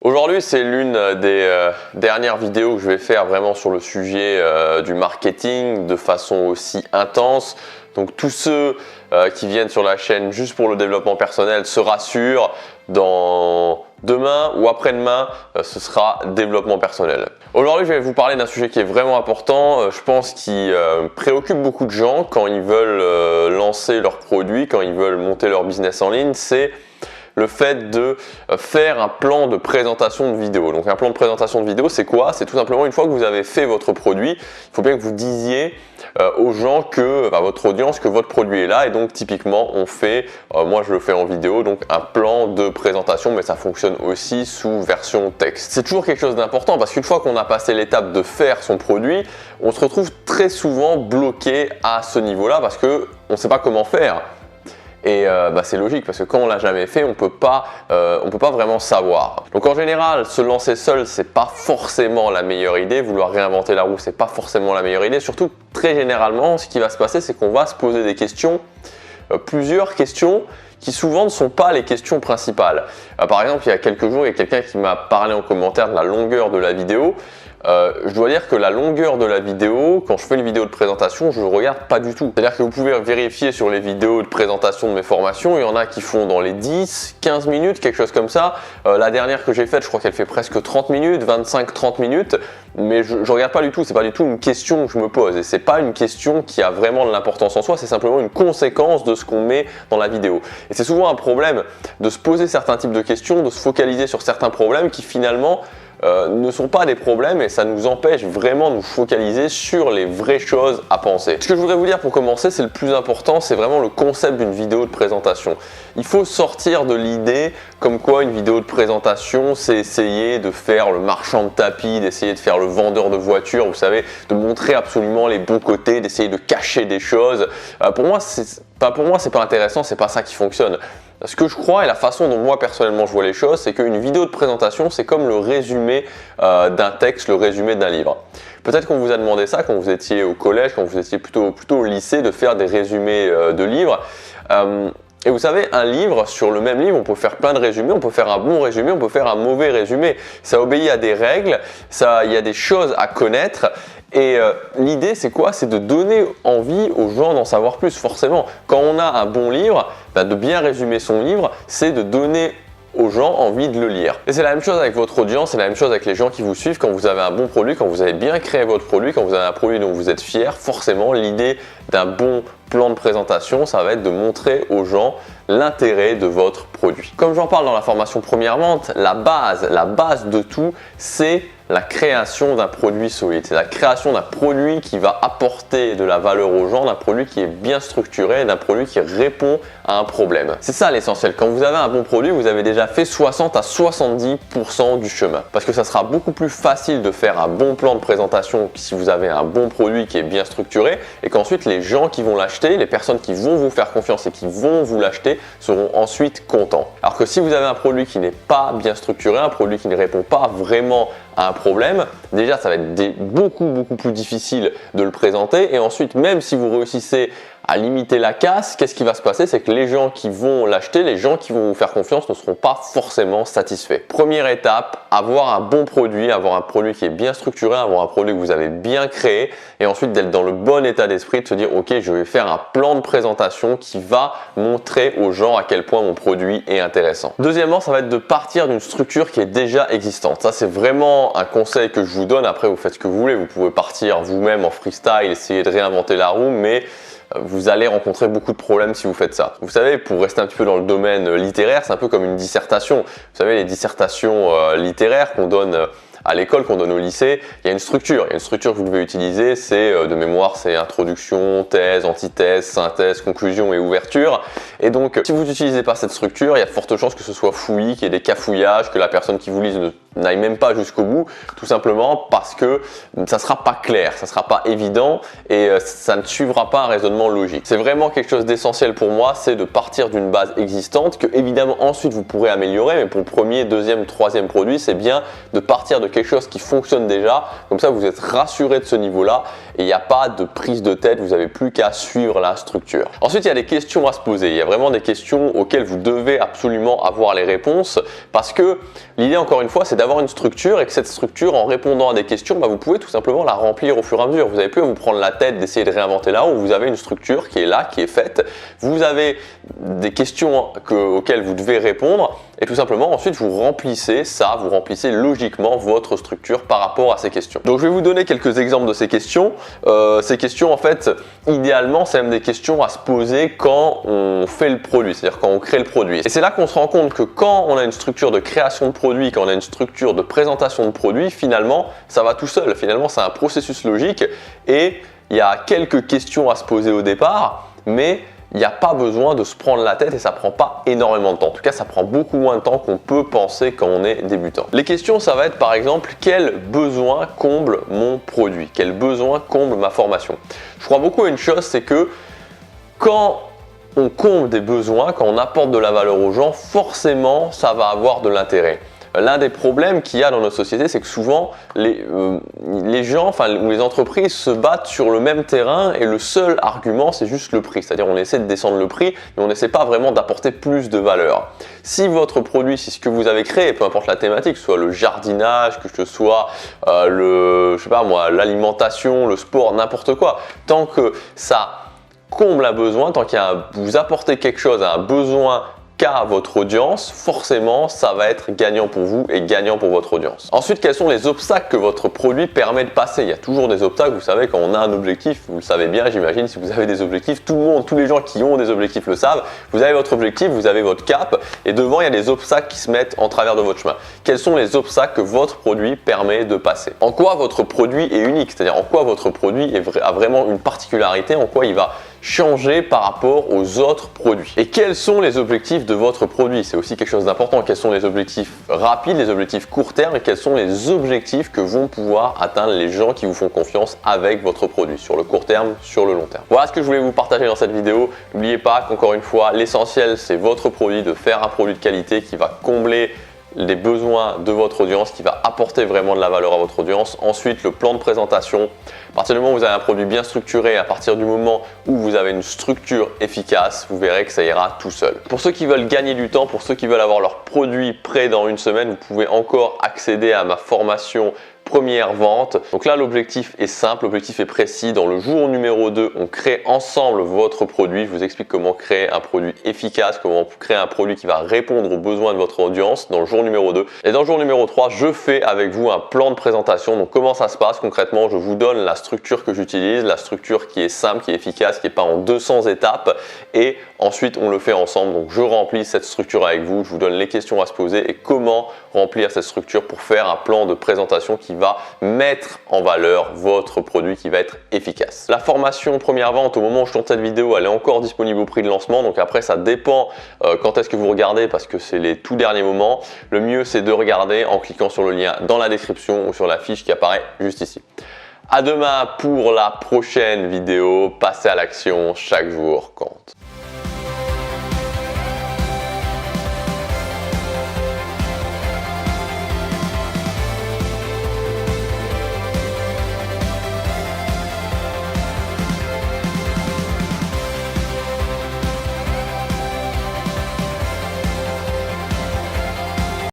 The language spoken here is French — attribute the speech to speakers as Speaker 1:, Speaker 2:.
Speaker 1: Aujourd'hui, c'est l'une des dernières vidéos que je vais faire vraiment sur le sujet du marketing de façon aussi intense. Donc tous ceux qui viennent sur la chaîne juste pour le développement personnel se rassurent, dans demain ou après-demain, ce sera développement personnel. Aujourd'hui, je vais vous parler d'un sujet qui est vraiment important, je pense qui préoccupe beaucoup de gens quand ils veulent lancer leurs produits, quand ils veulent monter leur business en ligne, c'est le fait de faire un plan de présentation de vidéo. Donc un plan de présentation de vidéo, c'est quoi? C'est tout simplement une fois que vous avez fait votre produit, il faut bien que vous disiez aux gens que, votre audience, que votre produit est là. Et donc typiquement, on fait, moi je le fais en vidéo, donc un plan de présentation, mais ça fonctionne aussi sous version texte. C'est toujours quelque chose d'important parce qu'une fois qu'on a passé l'étape de faire son produit, on se retrouve très souvent bloqué à ce niveau-là parce qu'on ne sait pas comment faire. Et c'est logique parce que quand on l'a jamais fait, on peut pas vraiment savoir. Donc en général, se lancer seul, c'est pas forcément la meilleure idée. Vouloir réinventer la roue, c'est pas forcément la meilleure idée. Surtout, très généralement, ce qui va se passer, c'est qu'on va se poser des questions, plusieurs questions qui souvent ne sont pas les questions principales. Par exemple, il y a quelques jours, il y a quelqu'un qui m'a parlé en commentaire de la longueur de la vidéo. Je dois dire que la longueur de la vidéo, quand je fais une vidéo de présentation, je ne regarde pas du tout. C'est-à-dire que vous pouvez vérifier sur les vidéos de présentation de mes formations, il y en a qui font dans les 10, 15 minutes, quelque chose comme ça. La dernière que j'ai faite, je crois qu'elle fait presque 30 minutes, 25-30 minutes, mais je ne regarde pas du tout. C'est pas du tout une question que je me pose et c'est pas une question qui a vraiment de l'importance en soi, c'est simplement une conséquence de ce qu'on met dans la vidéo. Et c'est souvent un problème de se poser certains types de questions, de se focaliser sur certains problèmes qui finalement ne sont pas des problèmes et ça nous empêche vraiment de nous focaliser sur les vraies choses à penser. Ce que je voudrais vous dire pour commencer, c'est le plus important, c'est vraiment le concept d'une vidéo de présentation. Il faut sortir de l'idée comme quoi une vidéo de présentation, c'est essayer de faire le marchand de tapis, d'essayer de faire le vendeur de voitures, vous savez, de montrer absolument les bons côtés, d'essayer de cacher des choses. Pour moi, c'est pas intéressant, c'est pas ça qui fonctionne. Ce que je crois et la façon dont moi personnellement je vois les choses, c'est qu'une vidéo de présentation, c'est comme le résumé d'un texte, le résumé d'un livre. Peut-être qu'on vous a demandé ça quand vous étiez au collège, quand vous étiez plutôt au lycée, de faire des résumés de livres. Et vous savez, un livre, sur le même livre, on peut faire plein de résumés, on peut faire un bon résumé, on peut faire un mauvais résumé. Ça obéit à des règles, il y a des choses à connaître. Et l'idée, c'est quoi? C'est de donner envie aux gens d'en savoir plus, forcément. Quand on a un bon livre, de bien résumer son livre, c'est de donner aux gens envie de le lire. Et c'est la même chose avec votre audience, c'est la même chose avec les gens qui vous suivent. Quand vous avez un bon produit, quand vous avez bien créé votre produit, quand vous avez un produit dont vous êtes fier, forcément l'idée d'un bon plan de présentation, ça va être de montrer aux gens l'intérêt de votre produit. Comme j'en parle dans la formation Première Vente, la base de tout, c'est la création d'un produit solide. C'est la création d'un produit qui va apporter de la valeur aux gens, d'un produit qui est bien structuré, d'un produit qui répond à un problème. C'est ça l'essentiel. Quand vous avez un bon produit, vous avez déjà fait 60 à 70% du chemin. Parce que ça sera beaucoup plus facile de faire un bon plan de présentation si vous avez un bon produit qui est bien structuré et qu'ensuite les gens qui vont l'acheter, les personnes qui vont vous faire confiance et qui vont vous l'acheter seront ensuite contents. Alors que si vous avez un produit qui n'est pas bien structuré, un produit qui ne répond pas vraiment à un problème, déjà ça va être beaucoup plus difficile de le présenter et ensuite même si vous réussissez à limiter la casse, qu'est-ce qui va se passer? C'est que les gens qui vont l'acheter, les gens qui vont vous faire confiance ne seront pas forcément satisfaits. Première étape, avoir un bon produit, avoir un produit qui est bien structuré, avoir un produit que vous avez bien créé et ensuite d'être dans le bon état d'esprit, de se dire ok, je vais faire un plan de présentation qui va montrer aux gens à quel point mon produit est intéressant. Deuxièmement, ça va être de partir d'une structure qui est déjà existante. Ça, c'est vraiment un conseil que je vous donne. Après, vous faites ce que vous voulez. Vous pouvez partir vous-même en freestyle, essayer de réinventer la roue, mais vous allez rencontrer beaucoup de problèmes si vous faites ça. Vous savez, pour rester un petit peu dans le domaine littéraire, c'est un peu comme une dissertation. Vous savez, les dissertations littéraires qu'on donne à l'école, qu'on donne au lycée, il y a une structure. Il y a une structure que vous devez utiliser, c'est de mémoire, c'est introduction, thèse, antithèse, synthèse, conclusion et ouverture. Et donc, si vous n'utilisez pas cette structure, il y a de fortes chances que ce soit fouillis, qu'il y ait des cafouillages, que la personne qui vous lise n'aille même pas jusqu'au bout, tout simplement parce que ça sera pas clair, ça sera pas évident et ça ne suivra pas un raisonnement logique. C'est vraiment quelque chose d'essentiel pour moi, c'est de partir d'une base existante que évidemment ensuite vous pourrez améliorer, mais pour le premier, deuxième, troisième produit, c'est bien de partir de quelque chose qui fonctionne déjà. Comme ça, vous êtes rassuré de ce niveau-là et il n'y a pas de prise de tête, vous n'avez plus qu'à suivre la structure. Ensuite, il y a des questions à se poser. Il y a vraiment des questions auxquelles vous devez absolument avoir les réponses parce que l'idée, encore une fois, c'est d'avoir une structure et que cette structure, en répondant à des questions, vous pouvez tout simplement la remplir au fur et à mesure. Vous n'avez plus à vous prendre la tête d'essayer de réinventer là où vous avez une structure qui est là, qui est faite. Vous avez des questions auxquelles vous devez répondre et tout simplement ensuite vous remplissez ça, vous remplissez logiquement votre structure par rapport à ces questions. Donc je vais vous donner quelques exemples de ces questions. Ces questions en fait, idéalement c'est même des questions à se poser quand on fait le produit, c'est-à-dire quand on crée le produit. Et c'est là qu'on se rend compte que quand on a une structure de création de produit, quand on a une structure de présentation de produit, finalement ça va tout seul. Finalement c'est un processus logique et il y a quelques questions à se poser au départ, mais il n'y a pas besoin de se prendre la tête et ça prend pas énormément de temps. En tout cas, ça prend beaucoup moins de temps qu'on peut penser quand on est débutant. Les questions, ça va être par exemple, quel besoin comble mon produit? Quel besoin comble ma formation? Je crois beaucoup à une chose, c'est que quand on comble des besoins, quand on apporte de la valeur aux gens, forcément, ça va avoir de l'intérêt. L'un des problèmes qu'il y a dans notre société, c'est que souvent les gens, ou les entreprises se battent sur le même terrain et le seul argument, c'est juste le prix. C'est-à-dire on essaie de descendre le prix, mais on n'essaie pas vraiment d'apporter plus de valeur. Si votre produit, si ce que vous avez créé, peu importe la thématique, que ce soit le jardinage, que ce soit l'alimentation, le sport, n'importe quoi, tant que ça comble un besoin, tant qu'il y a vous apportez quelque chose à un besoin qu'a votre audience, forcément ça va être gagnant pour vous et gagnant pour votre audience. Ensuite, quels sont les obstacles que votre produit permet de passer? Il y a toujours des obstacles, vous savez, quand on a un objectif, vous le savez bien, j'imagine, si vous avez des objectifs, tout le monde, tous les gens qui ont des objectifs le savent, vous avez votre objectif, vous avez votre cap et devant il y a des obstacles qui se mettent en travers de votre chemin. Quels sont les obstacles que votre produit permet de passer? En quoi votre produit est unique? C'est-à-dire en quoi votre produit a vraiment une particularité, en quoi il va changer par rapport aux autres produits. Et quels sont les objectifs de votre produit? C'est aussi quelque chose d'important. Quels sont les objectifs rapides, les objectifs court terme et quels sont les objectifs que vont pouvoir atteindre les gens qui vous font confiance avec votre produit sur le court terme, sur le long terme. Voilà ce que je voulais vous partager dans cette vidéo. N'oubliez pas qu'encore une fois, l'essentiel c'est votre produit, de faire un produit de qualité qui va combler les besoins de votre audience, qui va apporter vraiment de la valeur à votre audience. Ensuite, le plan de présentation. À partir du moment où vous avez un produit bien structuré, à partir du moment où vous avez une structure efficace, vous verrez que ça ira tout seul. Pour ceux qui veulent gagner du temps, pour ceux qui veulent avoir leur produit prêt dans une semaine, vous pouvez encore accéder à ma formation première vente. Donc là, l'objectif est simple, l'objectif est précis. Dans le jour numéro 2, on crée ensemble votre produit. Je vous explique comment créer un produit efficace, comment créer un produit qui va répondre aux besoins de votre audience dans le jour numéro 2. Et dans le jour numéro 3, je fais avec vous un plan de présentation. Donc comment ça se passe concrètement? Je vous donne la structure que j'utilise, la structure qui est simple, qui est efficace, qui n'est pas en 200 étapes. Et ensuite, on le fait ensemble. Donc je remplis cette structure avec vous. Je vous donne les questions à se poser et comment remplir cette structure pour faire un plan de présentation qui va mettre en valeur votre produit, qui va être efficace. La formation première vente, au moment où je tourne cette vidéo, elle est encore disponible au prix de lancement. Donc après, ça dépend quand est-ce que vous regardez parce que c'est les tout derniers moments. Le mieux, c'est de regarder en cliquant sur le lien dans la description ou sur la fiche qui apparaît juste ici. À demain pour la prochaine vidéo. Passez à l'action, chaque jour compte.